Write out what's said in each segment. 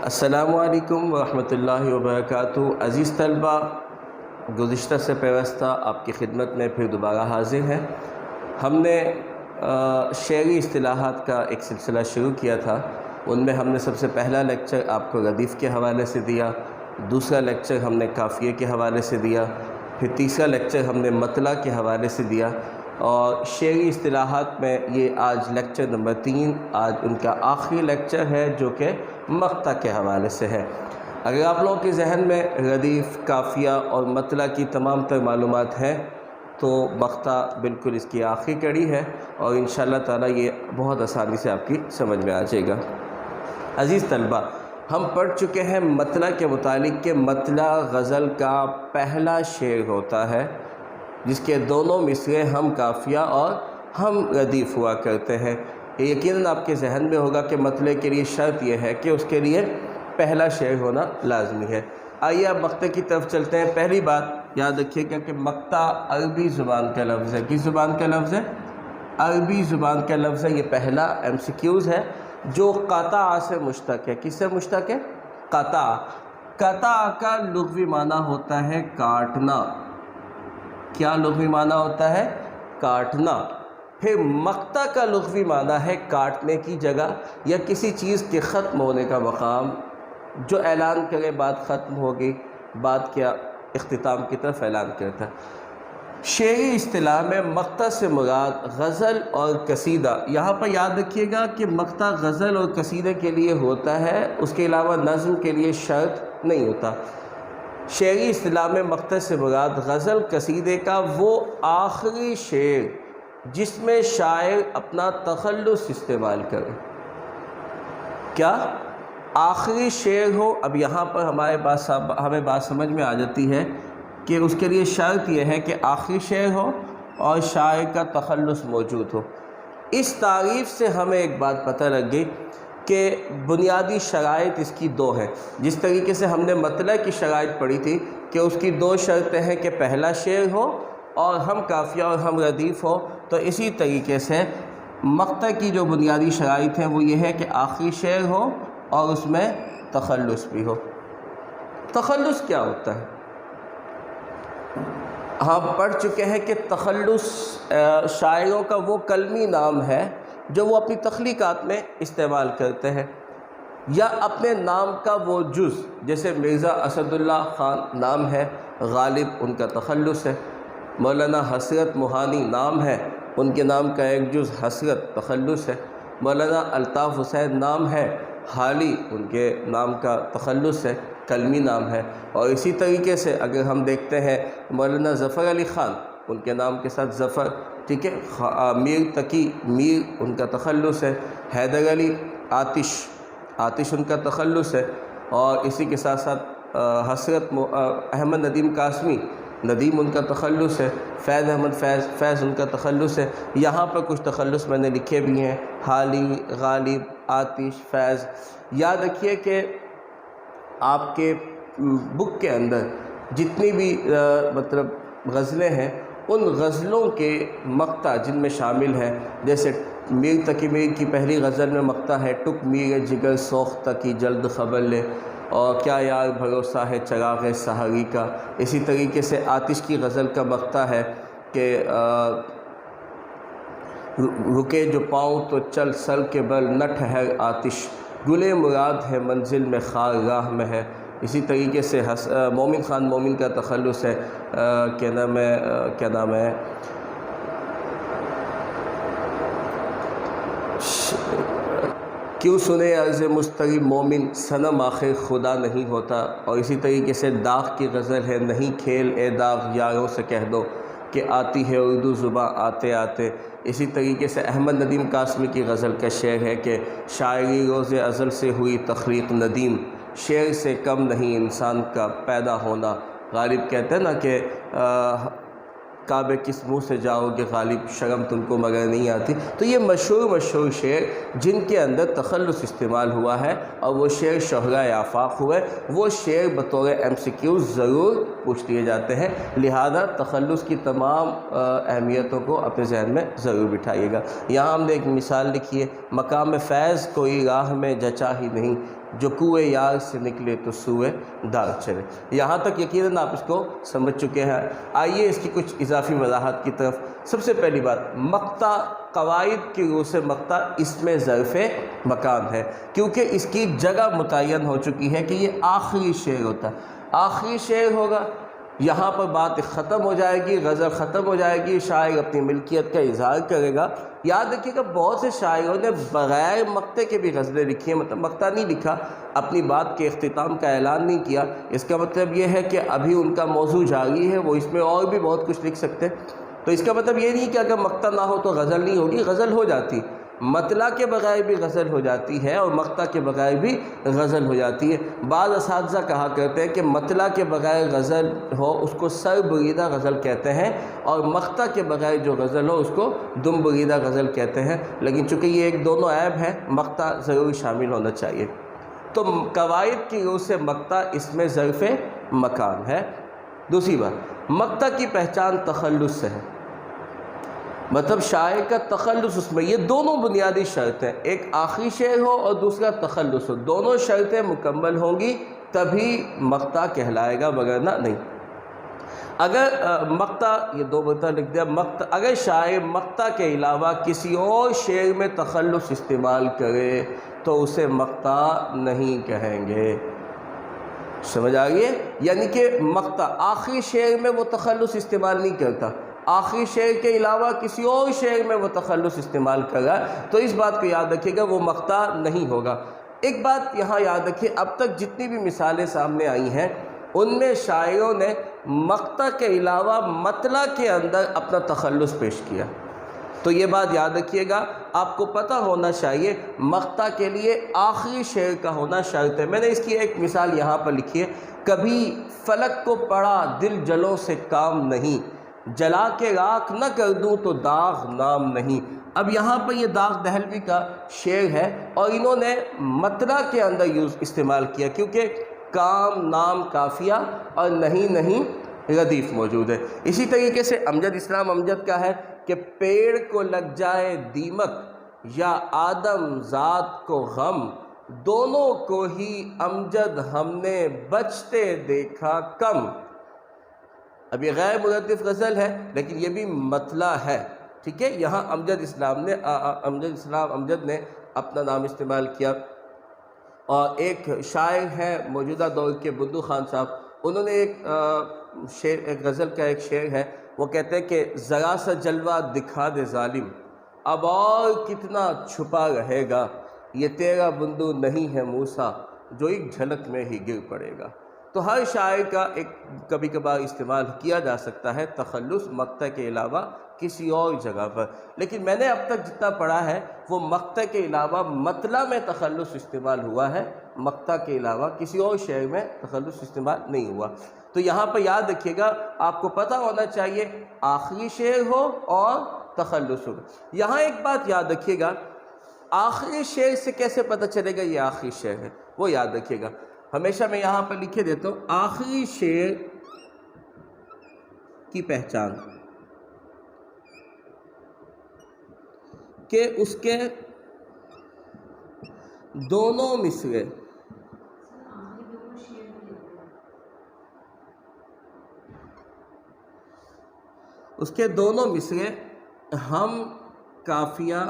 السلام علیکم ورحمۃ اللہ وبرکاتہ۔ عزیز طلبہ، گزشتہ سے پیوستہ آپ کی خدمت میں پھر دوبارہ حاضر ہیں۔ ہم نے شعری اصطلاحات کا ایک سلسلہ شروع کیا تھا۔ ان میں ہم نے سب سے پہلا لیکچر آپ کو ردیف کے حوالے سے دیا، دوسرا لیکچر ہم نے قافیے کے حوالے سے دیا، پھر تیسرا لیکچر ہم نے مطلع کے حوالے سے دیا، اور شعری اصطلاحات میں یہ آج لیکچر نمبر 3 آج ان کا آخری لیکچر ہے، جو کہ مقطع کے حوالے سے ہے۔ اگر آپ لوگوں کے ذہن میں ردیف، قافیہ اور مطلع کی تمام تر معلومات ہیں تو مقطع بالکل اس کی آخری کڑی ہے، اور انشاءاللہ تعالیٰ یہ بہت آسانی سے آپ کی سمجھ میں آ جائے گا۔ عزیز طلبہ، ہم پڑھ چکے ہیں مطلع کے متعلق کہ مطلع غزل کا پہلا شعر ہوتا ہے جس کے دونوں مصرعے ہم قافیہ اور ہم ردیف ہوا کرتے ہیں۔ یہ یقیناً آپ کے ذہن میں ہوگا کہ مطلع کے لیے شرط یہ ہے کہ اس کے لیے پہلا شعر ہونا لازمی ہے۔ آئیے اب مقطع کی طرف چلتے ہیں۔ پہلی بات یاد رکھیے گا کہ مقطع عربی زبان کا لفظ ہے۔ کس زبان کا لفظ ہے؟ عربی زبان کا لفظ ہے۔ یہ پہلا MCQs ہے جو قطع سے مشتق ہے۔ کس سے مشتق ہے؟ قطع۔ قطع کا لغوی معنی ہوتا ہے کاٹنا۔ کیا لغوی معنی ہوتا ہے؟ کاٹنا۔ پھر مقطع کا لغوی معنی ہے کاٹنے کی جگہ یا کسی چیز کے ختم ہونے کا مقام، جو اعلان کرے بات ختم ہوگی، بات کیا اختتام کی طرف اعلان کرتا ہے۔ شعری اصطلاح میں مقطع سے مراد غزل اور قصیدہ، یہاں پر یاد رکھیے گا کہ مقطع غزل اور قصیدے کے لیے ہوتا ہے، اس کے علاوہ نظم کے لیے شرط نہیں ہوتا۔ شعری اصطلاح میں مقطع سے مراد غزل قصیدے کا وہ آخری شعر جس میں شاعر اپنا تخلص استعمال کرے۔ کیا؟ آخری شعر ہو۔ اب یہاں پر ہمیں بات سمجھ میں آ جاتی ہے کہ اس کے لیے شرط یہ ہے کہ آخری شعر ہو اور شاعر کا تخلص موجود ہو۔ اس تعریف سے ہمیں ایک بات پتہ لگ گئی کہ بنیادی شرائط اس کی 2 ہیں۔ جس طریقے سے ہم نے مطلع کی شرائط پڑھی تھی کہ اس کی 2 شرطیں ہیں کہ پہلا شعر ہو اور ہم قافیہ اور ہم ردیف ہو، تو اسی طریقے سے مقطع کی جو بنیادی شرائط ہیں وہ یہ ہے کہ آخری شعر ہو اور اس میں تخلص بھی ہو۔ تخلص کیا ہوتا ہے؟ ہم پڑھ چکے ہیں کہ تخلص شاعروں کا وہ کلمی نام ہے جو وہ اپنی تخلیقات میں استعمال کرتے ہیں، یا اپنے نام کا وہ جز، جیسے مرزا اسد اللہ خان نام ہے، غالب ان کا تخلص ہے۔ مولانا حسرت موہانی نام ہے، ان کے نام کا ایک جز حسرت تخلص ہے۔ مولانا الطاف حسین نام ہے، حالی ان کے نام کا تخلص ہے، کلمی نام ہے۔ اور اسی طریقے سے اگر ہم دیکھتے ہیں مولانا ظفر علی خان، ان کے نام کے ساتھ ظفر، ٹھیک ہے، میر تقی میر ان کا تخلص ہے، حیدر علی آتش ان کا تخلص ہے، اور اسی کے ساتھ ساتھ حسرت احمد ندیم قاسمی ندیم ان کا تخلص ہے، فیض احمد فیض ان کا تخلص ہے۔ یہاں پر کچھ تخلص میں نے لکھے بھی ہیں، حالی، غالب، آتش، فیض۔ یاد رکھیے کہ آپ کے بک کے اندر جتنی بھی غزلیں ہیں، ان غزلوں کے مقطع جن میں شامل ہیں، جیسے میر تقی میر کی پہلی غزل میں مقطع ہے ٹک میر جگر سوختہ کی جلد خبر لے، اور کیا یار بھروسہ ہے چراغ سحری کا۔ اسی طریقے سے آتش کی غزل کا مقطع ہے کہ رکے جو پاؤں تو چل سر کے بل نہ ٹھہر آتش، گلے مراد ہے منزل میں خار راہ میں ہے۔ اسی طریقے سے مومن خان مومن کا تخلص ہے، کیا نام ہے کیوں سنے عرض مضطرب مومن صنم آخر خدا نہیں ہوتا۔ اور اسی طریقے سے داغ کی غزل ہے نہیں کھیل اے داغ یاروں سے کہہ دو کہ آتی ہے اردو زباں آتے آتے۔ اسی طریقے سے احمد ندیم قاسمی کی غزل کا شعر ہے کہ شاعری روز ازل سے ہوئی تخلیق ندیم، شعر سے کم نہیں انسان کا پیدا ہونا۔ غالب کہتے ہیں نا کہ کعبے کس منہ سے جاؤ گے غالب، شرم تم کو مگر نہیں آتی۔ تو یہ مشہور شعر جن کے اندر تخلص استعمال ہوا ہے اور وہ شعر شہرۂ آفاق ہوئے، وہ شعر بطور MCQ ضرور پوچھ لیے جاتے ہیں، لہذا تخلص کی تمام اہمیتوں کو اپنے ذہن میں ضرور بٹھائیے گا۔ یہاں ہم نے ایک مثال لکھی ہے، مقام فیض کوئی راہ میں جچا ہی نہیں، جو کوئے یار سے نکلے تو سوئے دار چلے۔ یہاں تک یقیناً آپ اس کو سمجھ چکے ہیں۔ آئیے اس کی کچھ اضافی وضاحت کی طرف۔ سب سے پہلی بات، مقطع قواعد کی روح سے مقطع اس میں ظرف مکان ہے، کیونکہ اس کی جگہ متعین ہو چکی ہے کہ یہ آخری شعر ہوتا ہے، آخری شعر ہوگا، یہاں پر بات ختم ہو جائے گی، غزل ختم ہو جائے گی، شاعر اپنی ملکیت کا اظہار کرے گا۔ یاد رکھیے گا بہت سے شاعروں نے بغیر مقطع کے بھی غزلیں لکھی ہیں، مطلب مقطع نہیں لکھا، اپنی بات کے اختتام کا اعلان نہیں کیا۔ اس کا مطلب یہ ہے کہ ابھی ان کا موضوع جاری ہے، وہ اس میں اور بھی بہت کچھ لکھ سکتے ہیں۔ تو اس کا مطلب یہ نہیں کہ اگر مقطع نہ ہو تو غزل نہیں ہوگی، غزل ہو جاتی، مطلع کے بغیر بھی غزل ہو جاتی ہے اور مقطع کے بغیر بھی غزل ہو جاتی ہے۔ بعض اساتذہ کہا کرتے ہیں کہ مطلع کے بغیر غزل ہو اس کو سر بریدہ غزل کہتے ہیں، اور مقطع کے بغیر جو غزل ہو اس کو دم بریدہ غزل کہتے ہیں، لیکن چونکہ یہ ایک دونوں عیب ہے، مقطع ضرور شامل ہونا چاہیے۔ تو قواعد کی روح سے مقطع اس میں ظرف مکان ہے۔ دوسری بات، مقطع کی پہچان تخلص سے ہے، مطلب شاعر کا تخلص اس میں، یہ دونوں بنیادی شرطیں، ایک آخری شعر ہو اور دوسرا تخلص ہو، دونوں شرطیں مکمل ہوں گی تبھی مقطع کہلائے گا، وگرنہ نہیں۔ اگر مقطع، یہ دو مرتبہ لکھ دیا، مقطع، اگر شاعر مقطع کے علاوہ کسی اور شعر میں تخلص استعمال کرے تو اسے مقطع نہیں کہیں گے۔ سمجھ آئیے؟ یعنی کہ مقطع آخری شعر میں وہ تخلص استعمال نہیں کرتا، آخری شعر کے علاوہ کسی اور شعر میں وہ تخلص استعمال کر رہا ہے، تو اس بات کو یاد رکھیے گا وہ مقطع نہیں ہوگا۔ ایک بات یہاں یاد رکھیے، اب تک جتنی بھی مثالیں سامنے آئی ہیں ان میں شاعروں نے مقطع کے علاوہ مطلع کے اندر اپنا تخلص پیش کیا، تو یہ بات یاد رکھیے گا، آپ کو پتہ ہونا چاہیے مقطع کے لیے آخری شعر کا ہونا شرط ہے۔ میں نے اس کی ایک مثال یہاں پر لکھی ہے، کبھی فلک کو پڑا دل جلوں سے کام نہیں، جلا کے راکھ نہ کر دوں تو داغ نام نہیں۔ اب یہاں پر یہ داغ دہلوی کا شعر ہے اور انہوں نے مطلع کے اندر استعمال کیا، کیونکہ کام نام قافیہ اور نہیں ردیف موجود ہے۔ اسی طریقے سے امجد اسلام امجد کا ہے کہ پیڑ کو لگ جائے دیمک یا آدم ذات کو غم، دونوں کو ہی امجد ہم نے بچتے دیکھا کم۔ اب یہ غیر مرادف غزل ہے لیکن یہ بھی مطلع ہے، ٹھیک ہے؟ یہاں امجد اسلام امجد نے اپنا نام استعمال کیا۔ اور ایک شاعر ہیں موجودہ دور کے بدو خان صاحب، انہوں نے ایک غزل کا ایک شعر ہے، وہ کہتے ہیں کہ ذرا سا جلوہ دکھا دے ظالم، اب اور کتنا چھپا رہے گا، یہ تیرا بندو نہیں ہے موسیٰ جو ایک جھلک میں ہی گر پڑے گا۔ تو ہر شاعر کا ایک کبھی کبھار استعمال کیا جا سکتا ہے تخلص مقطع کے علاوہ کسی اور جگہ پر، لیکن میں نے اب تک جتنا پڑھا ہے وہ مقطع کے علاوہ مطلع میں تخلص استعمال ہوا ہے، مقطع کے علاوہ کسی اور شعر میں تخلص استعمال نہیں ہوا۔ تو یہاں پر یاد رکھیے گا، آپ کو پتہ ہونا چاہیے آخری شعر ہو اور تخلص ہو۔ یہاں ایک بات یاد رکھیے گا، آخری شعر سے کیسے پتہ چلے گا یہ آخری شعر ہے، وہ یاد رکھیے گا۔ ہمیشہ میں یہاں پر لکھے دیتا ہوں آخری شعر کی پہچان، کہ اس کے دونوں مصرے ہم قافیہ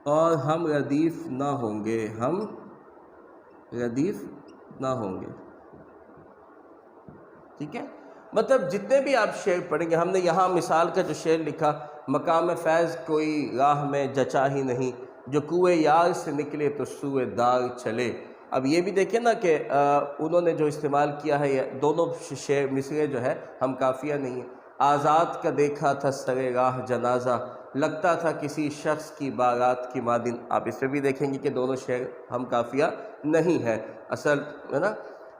اور ہم ردیف نہ ہوں گے، ہم ردیف نہ ہوں گے، ٹھیک ہے؟ مطلب جتنے بھی آپ شعر پڑھیں گے، ہم نے یہاں مثال کا جو شعر لکھا، مقام فیض کوئی راہ میں جچا ہی نہیں، جو کوئے یار سے نکلے تو سوئے دار چلے۔ اب یہ بھی دیکھیں نا کہ انہوں نے جو استعمال کیا ہے، یہ دونوں شعر مصرے جو ہے ہم قافیہ نہیں ہیں۔ آزاد کا دیکھا تھا سرے راہ جنازہ، لگتا تھا کسی شخص کی بارات کی مانند۔ آپ اس پہ بھی دیکھیں گے کہ دونوں شعر ہم قافیہ نہیں ہے، اصل ہے نا۔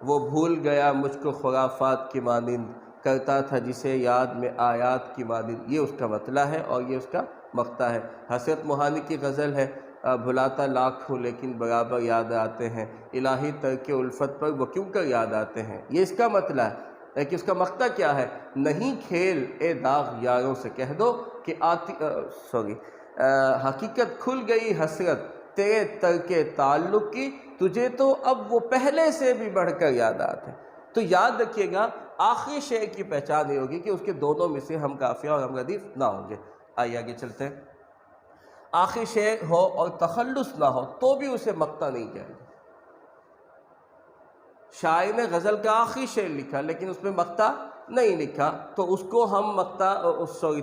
وہ بھول گیا مجھ کو خرافات کی مانند، کرتا تھا جسے یاد میں آیات کی مانند، یہ اس کا مطلع ہے اور یہ اس کا مقطع ہے۔ حسرت موہانی کی غزل ہے، بھلاتا لاکھ ہوں لیکن برابر یاد آتے ہیں، الہی ترک الفت پر وہ کیوں کر یاد آتے ہیں، یہ اس کا مطلع ہے۔ لیکن اس کا مقطع کیا ہے؟ نہیں کھیل اے داغ یاروں سے کہہ دو کہ حقیقت کھل گئی حسرت تیرے ترک تعلق کی، تجھے تو اب وہ پہلے سے بھی بڑھ کر یادات ہیں۔ تو یاد رکھیے گا آخری شعر کی پہچان یہ ہوگی کہ اس کے دونوں میں سے ہم قافیہ اور ہم ردیف نہ ہوں گے۔ آئیے آگے چلتے ہیں۔ آخری شعر ہو اور تخلص نہ ہو تو بھی اسے مقطع نہیں کہیں گے۔ شاعر نے غزل کا آخری شعر لکھا لیکن اس میں مقطع نہیں لکھا تو اس کو ہم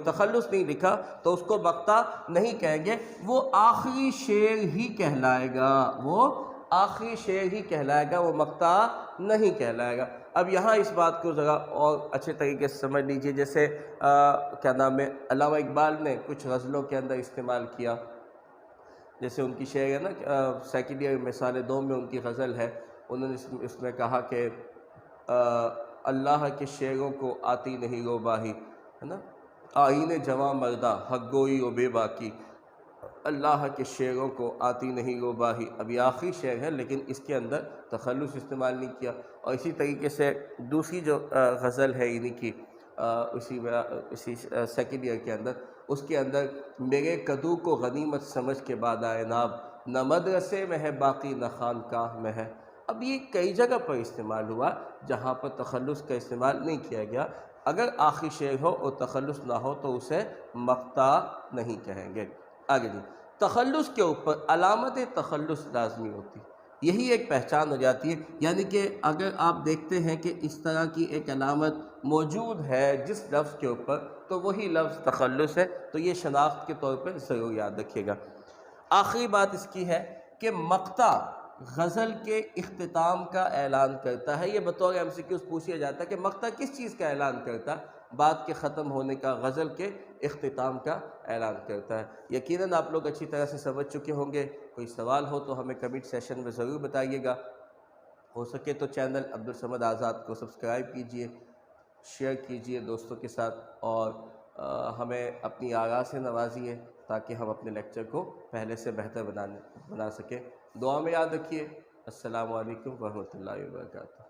تخلص نہیں لکھا تو اس کو مقطع نہیں کہیں گے، وہ آخری شعر ہی کہلائے گا، وہ آخری شعر ہی کہلائے گا، وہ مقطع نہیں کہلائے گا۔ اب یہاں اس بات کو ذرا اور اچھے طریقے سے سمجھ لیجئے، جیسے کیا نام ہے، علامہ اقبال نے کچھ غزلوں کے اندر استعمال کیا، جیسے ان کی شعر ہے نا سیکنڈ ایئر مثال دو میں ان کی غزل ہے، انہوں نے اس میں کہا کہ اللہ کے شعروں کو آتی نہیں روباہی، ہے نا، آئین جواں مردہ حق گوئی و بے باکی، اللہ کے شعروں کو آتی نہیں روباہی۔ اب یہ آخری شعر ہے لیکن اس کے اندر تخلص استعمال نہیں کیا۔ اور اسی طریقے سے دوسری جو غزل ہے انہی کی اسی سیکنڈ ایئر کے اندر، اس کے اندر میرے کدو کو غنیمت سمجھ کے بعد آئے ناب، نہ مدرسے میں ہے باقی نہ خانقاہ میں ہے۔ اب یہ کئی جگہ پر استعمال ہوا جہاں پر تخلص کا استعمال نہیں کیا گیا۔ اگر آخری شعر ہو اور تخلص نہ ہو تو اسے مقطع نہیں کہیں گے۔ آگے جی، تخلص کے اوپر علامت تخلص لازمی ہوتی، یہی ایک پہچان ہو جاتی ہے، یعنی کہ اگر آپ دیکھتے ہیں کہ اس طرح کی ایک علامت موجود ہے جس لفظ کے اوپر تو وہی لفظ تخلص ہے، تو یہ شناخت کے طور پر ضرور یاد رکھیے گا۔ آخری بات اس کی ہے کہ مقطع غزل کے اختتام کا اعلان کرتا ہے۔ یہ بطور MCQs پوچھا جاتا ہے کہ مقطع کس چیز کا اعلان کرتا ہے؟ بات کے ختم ہونے کا، غزل کے اختتام کا اعلان کرتا ہے۔ یقیناً آپ لوگ اچھی طرح سے سمجھ چکے ہوں گے۔ کوئی سوال ہو تو ہمیں کمنٹ سیشن میں ضرور بتائیے گا۔ ہو سکے تو چینل عبدالصمد آزاد کو سبسکرائب کیجئے، شیئر کیجئے دوستوں کے ساتھ، اور ہمیں اپنی آراء سے نوازیے تاکہ ہم اپنے لیکچر کو پہلے سے بہتر بنا سکیں۔ دعا میں یاد رکھیے۔ السلام علیکم ورحمۃ اللہ وبرکاتہ۔